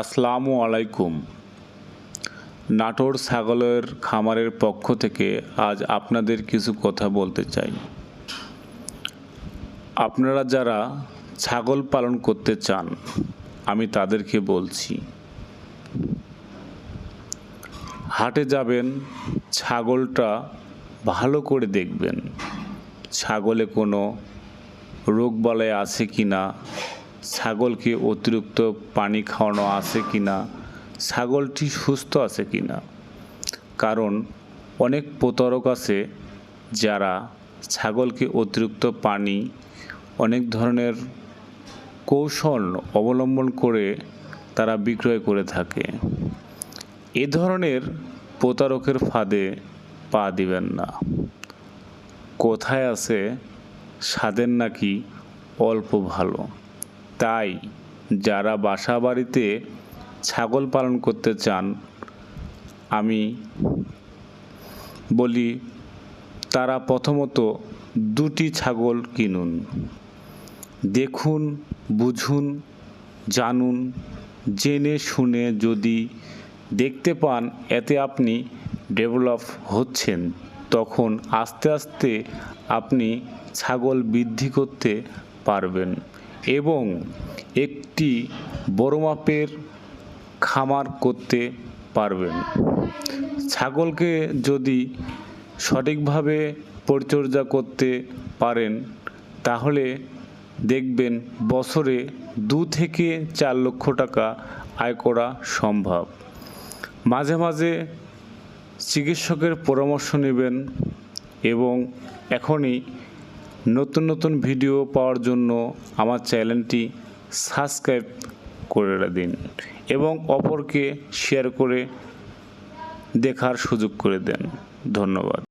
আসসালামু আলাইকুম। নাটোর ছাগলের খামারের পক্ষ থেকে আজ আপনাদের কিছু কথা বলতে চাই। আপনারা যারা ছাগল পালন করতে চান, আমি তাদেরকে বলছি, হাটে যাবেন, ছাগলটা ভালো করে দেখবেন, ছাগলে কোনো রোগবালাই আছে কি না, ছাগলকে অতিরিক্ত পানি খাওয়ানো আছে কি না, ছাগলটি সুস্থ আছে কি না। কারণ অনেক প্রতারক আছে যারা ছাগলকে অতিরিক্ত পানি, অনেক ধরনের কৌশল অবলম্বন করে তারা বিক্রয় করে থাকে। এ ধরনের প্রতারকের ফাঁদে পা দিবেন না। কোথায় আছে স্বাদের নাকি অল্প ভালো। তাই যারা বাসা বাড়িতে ছাগল পালন করতে চান, আমি বলি তারা প্রথমত দুটি ছাগল কিনুন। দেখুন, বুঝুন, জানুন, জেনে শুনে যদি দেখতে পান এতে আপনি ডেভেলপ হচ্ছেন, তখন আস্তে আস্তে আপনি ছাগল বৃদ্ধি করতে পারবেন এবং একটি বড় মাপের খামার করতে পারবেন। ছাগলকে যদি সঠিকভাবে পরিচর্যা করতে পারেন তাহলে দেখবেন বছরে 2 থেকে 4 লক্ষ টাকা আয় করা সম্ভব। মাঝে মাঝে চিকিৎসকের পরামর্শ নেবেন এবং এখনই নতুন নতুন ভিডিও পাওয়ার জন্য আমার চ্যানেলটি সাবস্ক্রাইব করে দিন এবং অপরকে শেয়ার করে দেখার সুযোগ করে দেন। ধন্যবাদ।